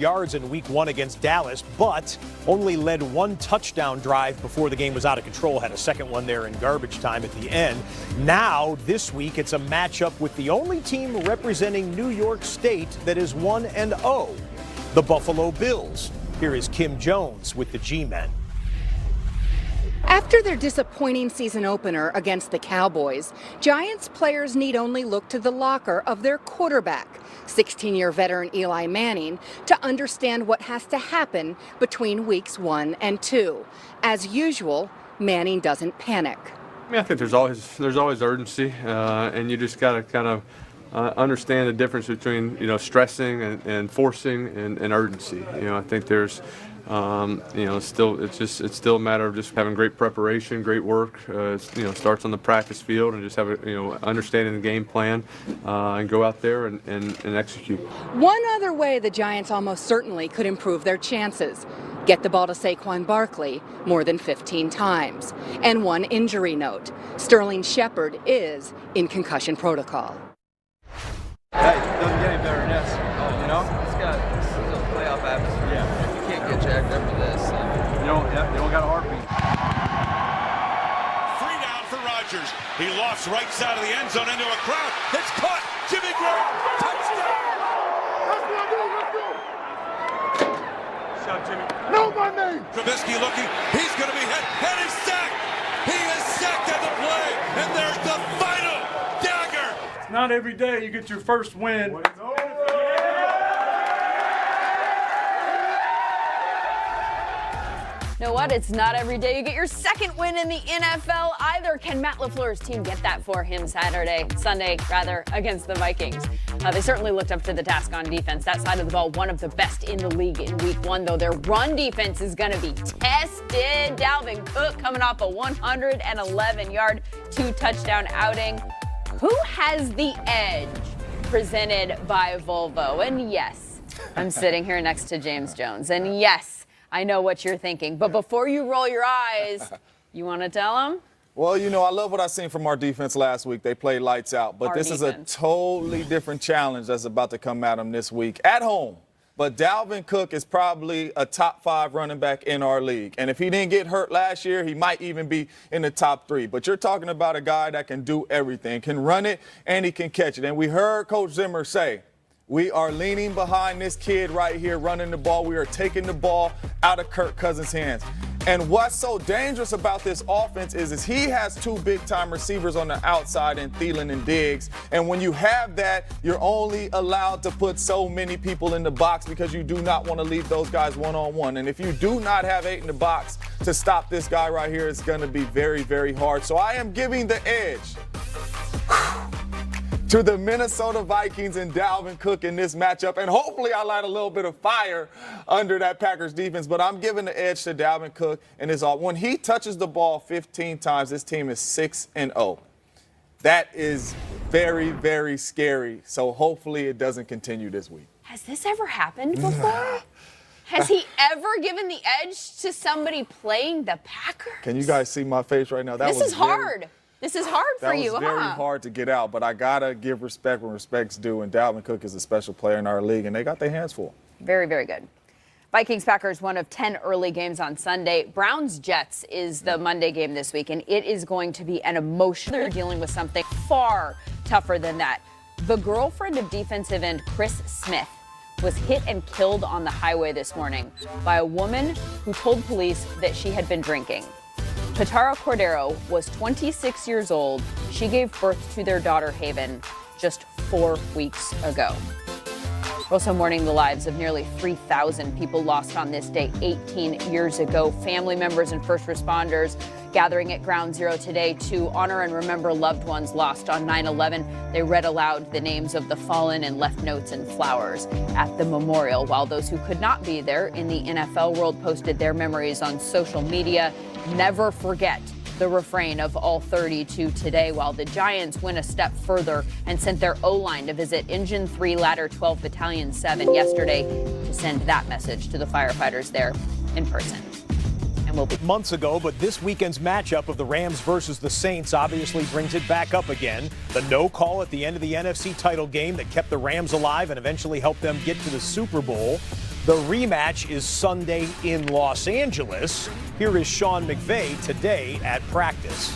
yards in week 1 against Dallas, but only led 1 touchdown drive before the game was out of control. Had a second one there in garbage time at the end. Now, this week, it's a matchup with the only team representing New York State that is 1-0, the Buffalo Bills. Here is Kim Jones with the G-Men. After their disappointing season opener against the Cowboys, Giants players need only look to the locker of their quarterback, 16-year veteran Eli Manning, to understand what has to happen between weeks 1 and 2. As usual, Manning doesn't panic. I think there's always urgency, and you just got to kind of understand the difference between stressing and forcing and urgency. I think there's it's still a matter of just having great preparation, great work. Starts on the practice field, and just have understanding the game plan, and go out there and execute. One other way the Giants almost certainly could improve their chances: get the ball to Saquon Barkley more than 15 times. And one injury note: Sterling Shepard is in concussion protocol. Hey, it doesn't get any better than this. This is a playoff atmosphere. Yeah. You can't get jacked up for this. You don't got a heartbeat. 3 down for Rodgers. He lofts right side of the end zone into a crowd. It's caught. Jimmy Graham. Touchdown. Let's go. Shout Jimmy. Know my name. Trubisky looking. He's going to be hit. And he's sacked. He is sacked at the play. And there's the final dagger. It's not every day you get your first win. You know what? It's not every day you get your second win in the NFL either. Can Matt LaFleur's team get that for him Sunday, against the Vikings? They certainly looked up to the task on defense. That side of the ball, one of the best in the league in week 1, though their run defense is going to be tested. Dalvin Cook coming off a 111-yard, 2-touchdown outing. Who has the edge? Presented by Volvo. And yes, I'm sitting here next to James Jones. And yes, I know what you're thinking, but before you roll your eyes, you want to tell them? Well, I love what I seen from our defense last week. They played lights out, but this is a totally different challenge that's about to come at them this week at home. But Dalvin Cook is probably a top 5 running back in our league. And if he didn't get hurt last year, he might even be in the top 3. But you're talking about a guy that can do everything, can run it, and he can catch it. And we heard Coach Zimmer say, we are leaning behind this kid right here running the ball. We are taking the ball out of Kirk Cousins' hands. And what's so dangerous about this offense is he has 2 big-time receivers on the outside in Thielen and Diggs. And when you have that, you're only allowed to put so many people in the box because you do not want to leave those guys one-on-one. And if you do not have 8 in the box to stop this guy right here, it's going to be very, very hard. So I am giving the edge to the Minnesota Vikings and Dalvin Cook in this matchup. And hopefully I light a little bit of fire under that Packers defense. But I'm giving the edge to Dalvin Cook. And when he touches the ball 15 times, this team is 6-0. That is very, very scary. So hopefully it doesn't continue this week. Has this ever happened before? Has he ever given the edge to somebody playing the Packers? Can you guys see my face right now? This is hard. This is hard for you, huh? That was very hard to get out, but I got to give respect when respect's due, and Dalvin Cook is a special player in our league, and they got their hands full. Very, very good. Vikings-Packers, one of 10 early games on Sunday. Browns-Jets is the Monday game this week, and it is going to be an emotional. They're dealing with something far tougher than that. The girlfriend of defensive end Chris Smith was hit and killed on the highway this morning by a woman who told police that she had been drinking. Tatara Cordero was 26 years old. She gave birth to their daughter, Haven, just 4 weeks ago. Also mourning the lives of nearly 3,000 people lost on this day 18 years ago. Family members and first responders gathering at Ground Zero today to honor and remember loved ones lost on 9/11. They read aloud the names of the fallen and left notes and flowers at the memorial, while those who could not be there in the NFL world posted their memories on social media. Never forget the refrain of all 32 today, while the Giants went a step further and sent their O-line to visit Engine 3 Ladder 12 Battalion 7 yesterday to send that message to the firefighters there in person. And we'll be months ago, but this weekend's matchup of the Rams versus the Saints obviously brings it back up again. The no call at the end of the NFC title game that kept the Rams alive and eventually helped them get to the Super Bowl. The rematch is Sunday in Los Angeles. Here is Sean McVay today at practice.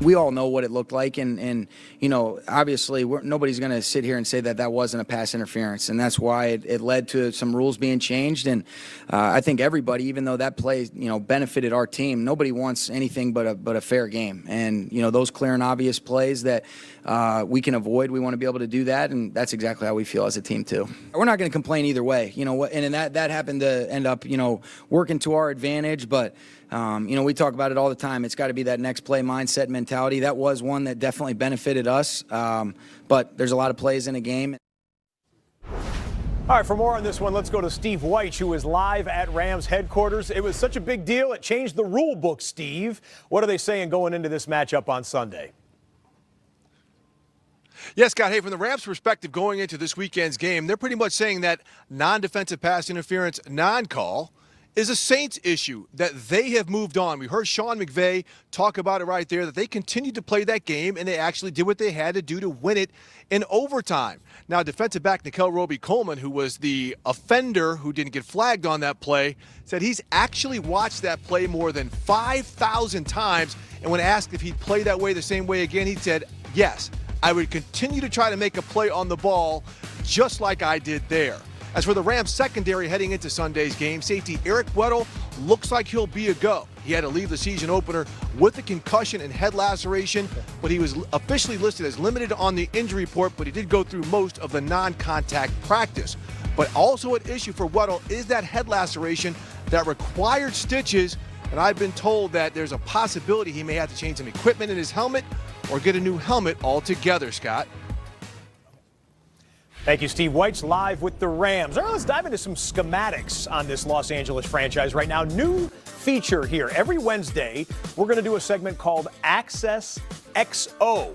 We all know what it looked like, and you know, obviously nobody's going to sit here and say that that wasn't a pass interference, and that's why it led to some rules being changed. And I think everybody, even though that play, you know, benefited our team, nobody wants anything but a fair game. And you know, those clear and obvious plays that we can avoid, we want to be able to do that, and that's exactly how we feel as a team too. We're not going to complain either way, you know, and that happened to end up, you know, working to our advantage, but. You know, we talk about it all the time. It's got to be that next play mindset mentality. That was one that definitely benefited us, but there's a lot of plays in a game. All right, for more on this one, let's go to Steve White, who is live at Rams headquarters. It was such a big deal, it changed the rule book, Steve. What are they saying going into this matchup on Sunday? Yes, Scott. Hey, from the Rams' perspective going into this weekend's game, they're pretty much saying that non-defensive pass interference non-call is a Saints issue, that they have moved on. We heard Sean McVay talk about it right there, that they continued to play that game, and they actually did what they had to do to win it in overtime. Now, defensive back Nikel Roby-Coleman, who was the offender who didn't get flagged on that play, said he's actually watched that play more than 5,000 times, and when asked if he'd play that way the same way again, he said, yes, I would continue to try to make a play on the ball just like I did there. As for the Rams secondary heading into Sunday's game, safety Eric Weddle looks like he'll be a go. He had to leave the season opener with a concussion and head laceration, but he was officially listed as limited on the injury report, but he did go through most of the non-contact practice. But also at issue for Weddle is that head laceration that required stitches, and I've been told that there's a possibility he may have to change some equipment in his helmet or get a new helmet altogether, Scott. Thank you, Steve. White's live with the Rams. All right, let's dive into some schematics on this Los Angeles franchise right now. New feature here. Every Wednesday, we're going to do a segment called Access XO.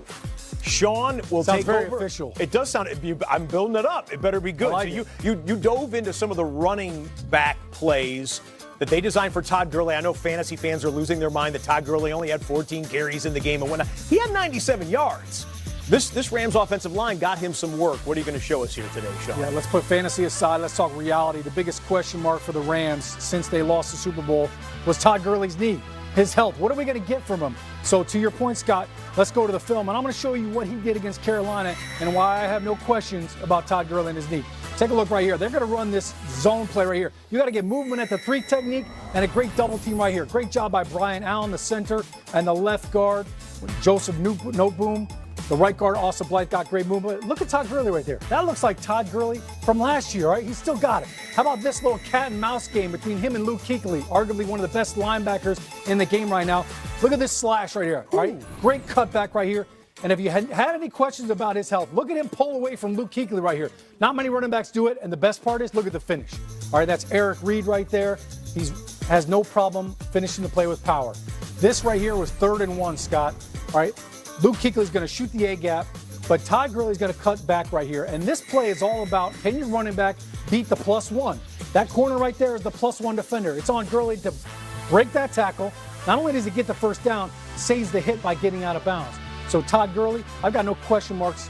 Sean will take over. Sounds very official. It does sound. I'm building it up. It better be good. Like so you dove into some of the running back plays that they designed for Todd Gurley. I know fantasy fans are losing their mind that Todd Gurley only had 14 carries in the game and whatnot. He had 97 yards. This Rams offensive line got him some work. What are you going to show us here today, Sean? Yeah, let's put fantasy aside. Let's talk reality. The biggest question mark for the Rams since they lost the Super Bowl was Todd Gurley's knee, his health. What are we going to get from him? So to your point, Scott, let's go to the film, and I'm going to show you what he did against Carolina and why I have no questions about Todd Gurley and his knee. Take a look right here. They're going to run this zone play right here. You got to get movement at the 3 technique and a great double team right here. Great job by Brian Allen, the center, and the left guard, Joseph Noteboom. The right guard, Austin Blythe, got great movement. Look at Todd Gurley right there. That looks like Todd Gurley from last year, right? He's still got it. How about this little cat and mouse game between him and Luke Kuechly, arguably one of the best linebackers in the game right now. Look at this slash right here, all right? Great cutback right here. And if you had any questions about his health, look at him pull away from Luke Kuechly right here. Not many running backs do it, and the best part is, look at the finish. All right, that's Eric Reed right there. He has no problem finishing the play with power. This right here was 3rd and 1, Scott, all right? Luke Kuechly's going to shoot the A-gap, but Todd Gurley's going to cut back right here. And this play is all about, can your running back beat the +1? That corner right there is the +1 defender. It's on Gurley to break that tackle. Not only does he get the first down, saves the hit by getting out of bounds. So Todd Gurley, I've got no question marks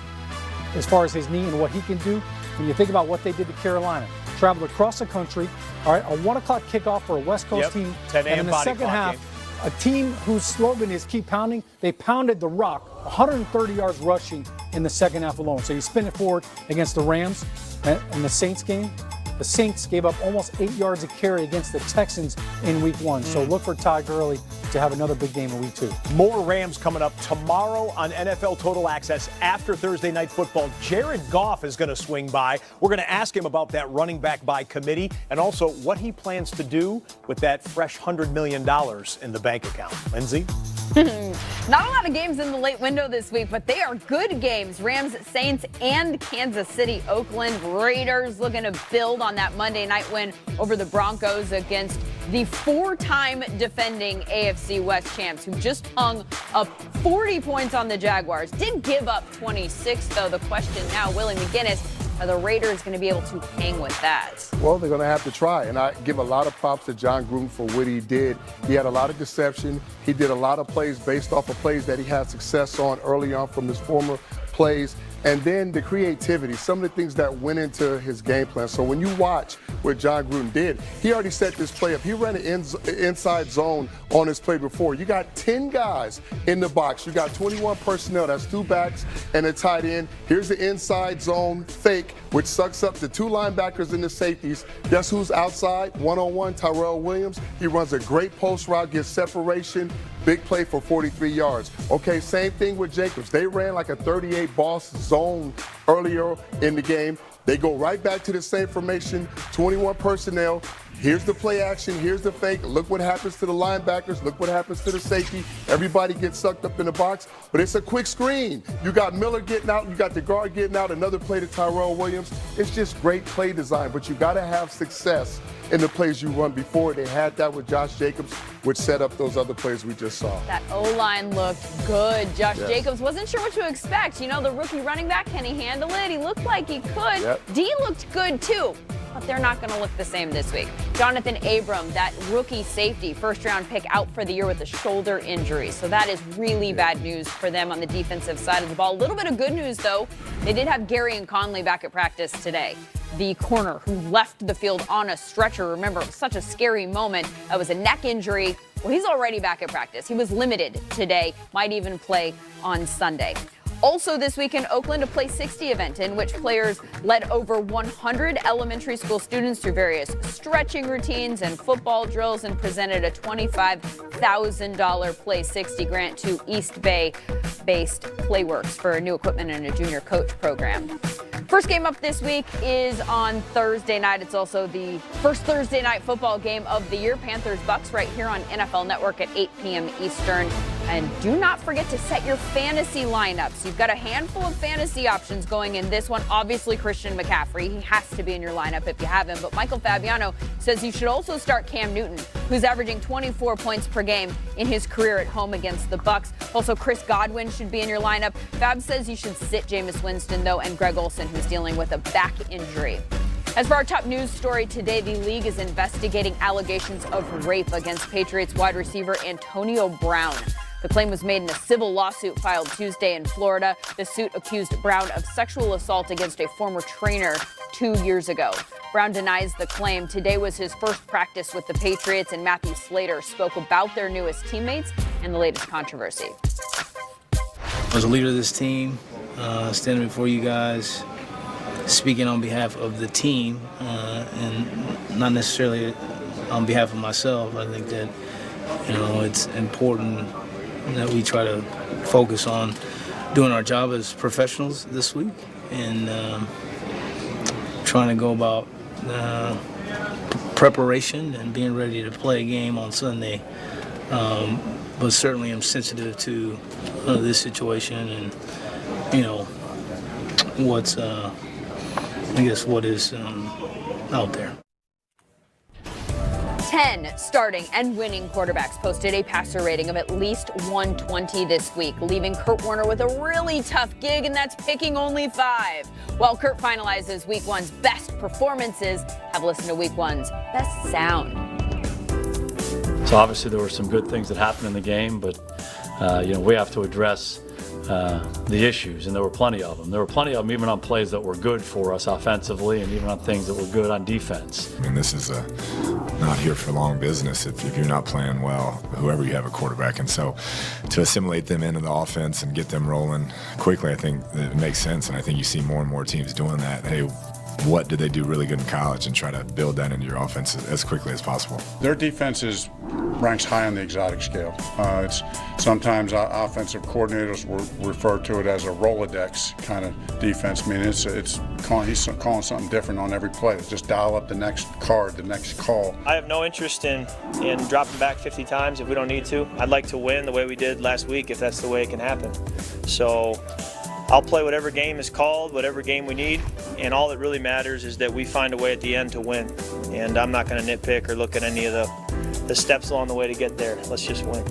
as far as his knee and what he can do. When you think about what they did to Carolina, traveled across the country, all right, a 1 o'clock kickoff for a West Coast team. 10 a.m. And in the second half, a team whose slogan is keep pounding, they pounded the rock, 130 yards rushing in the second half alone. So you spin it forward against the Rams in the Saints game. The Saints gave up almost 8 yards a carry against the Texans in week 1. So look for Todd Gurley to have another big game in week 2. More Rams coming up tomorrow on NFL Total Access after Thursday Night Football. Jared Goff is going to swing by. We're going to ask him about that running back by committee and also what he plans to do with that fresh $100 million in the bank account. Lindsay? Not a lot of games in the late window this week, but they are good games. Rams, Saints, and Kansas City, Oakland Raiders looking to build on that Monday night win over the Broncos against the 4-time defending AFC West champs, who just hung up 40 points on the Jaguars. Did give up 26, though. The question now, Willie McGinnis, are the Raiders going to be able to hang with that? Well, they're going to have to try, and I give a lot of props to John Gruden for what he did. He had a lot of deception. He did a lot of plays based off of plays that he had success on early on from his former plays. and then the creativity, some of the things that went into his game plan. So when you watch what John Gruden did, he already set this play up. He ran an inside zone on his play before. You got 10 guys in the box. You got 21 personnel. That's 2 backs and a tight end. Here's the inside zone fake, which sucks up the 2 linebackers and the safeties. Guess who's outside? One-on-one, Tyrell Williams. He runs a great post route, gets separation. Big play for 43 yards. Okay, same thing with Jacobs. They ran like a 38 boss zone earlier in the game. They go right back to the same formation, 21 personnel. Here's the play action, here's the fake. Look what happens to the linebackers, look what happens to the safety. Everybody gets sucked up in the box, but it's a quick screen. You got Miller getting out, you got the guard getting out, another play to Tyrell Williams. It's just great play design, but you got to have success in the plays you run before. They had that with Josh Jacobs, which set up those other plays we just saw. That O-line looked good. Josh Jacobs wasn't sure what to expect. You know, the rookie running back, can he handle it? He looked like he could. Yep. D looked good too, but they're not going to look the same this week. Jonathan Abram, that rookie safety, first-round pick, out for the year with a shoulder injury. So that is really bad news for them on the defensive side of the ball. A little bit of good news, though. They did have Gary and Conley back at practice today. The corner who left the field on a stretcher. Remember, it was such a scary moment. That was a neck injury. Well, he's already back at practice. He was limited today, might even play on Sunday. Also this week in Oakland, a Play 60 event in which players led over 100 elementary school students through various stretching routines and football drills and presented a $25,000 Play 60 grant to East Bay-based Playworks for new equipment and a junior coach program. First game up this week is on Thursday night. It's also the first Thursday night football game of the year. Panthers-Bucks right here on NFL Network at 8 p.m. Eastern. And do not forget to set your fantasy lineups. You've got a handful of fantasy options going in this one. Obviously, Christian McCaffrey. He has to be in your lineup if you have him. But Michael Fabiano says you should also start Cam Newton, who's averaging 24 points per game in his career at home against the Bucks. Also, Chris Godwin should be in your lineup. Fab says you should sit Jameis Winston, though, and Greg Olsen, who's dealing with a back injury. As for our top news story today, the league is investigating allegations of rape against Patriots wide receiver Antonio Brown. The claim was made in a civil lawsuit filed Tuesday in Florida. The suit accused Brown of sexual assault against a former trainer 2 years ago. Brown denies the claim. Today was his first practice with the Patriots, and Matthew Slater spoke about their newest teammates and the latest controversy. As a leader of this team, standing before you guys, speaking on behalf of the team and not necessarily on behalf of myself, I think that, it's important that we try to focus on doing our job as professionals this week and trying to go about preparation and being ready to play a game on Sunday. But certainly I'm sensitive to this situation and, what is out there. 10 starting and winning quarterbacks posted a passer rating of at least 120 this week, leaving Kurt Warner with a really tough gig, and that's picking only 5. While Kurt finalizes Week 1's best performances, have listened to Week 1's best sound. So obviously there were some good things that happened in the game, but we have to address the issues, and there were plenty of them. There were plenty of them even on plays that were good for us offensively and even on things that were good on defense. I mean, this is not here for long business if you're not playing well, whoever you have a quarterback. And so to assimilate them into the offense and get them rolling quickly, I think it makes sense, and I think you see more and more teams doing that. Hey, what did they do really good in college, and try to build that into your offense as quickly as possible. Their defense ranks high on the exotic scale. It's sometimes offensive coordinators will refer to it as a Rolodex kind of defense. I mean, he's calling something different on every play. Just dial up the next card, the next call. I have no interest in dropping back 50 times if we don't need to. I'd like to win the way we did last week if that's the way it can happen. So I'll play whatever game is called, whatever game we need, and all that really matters is that we find a way at the end to win. And I'm not going to nitpick or look at any of the steps along the way to get there. Let's just win.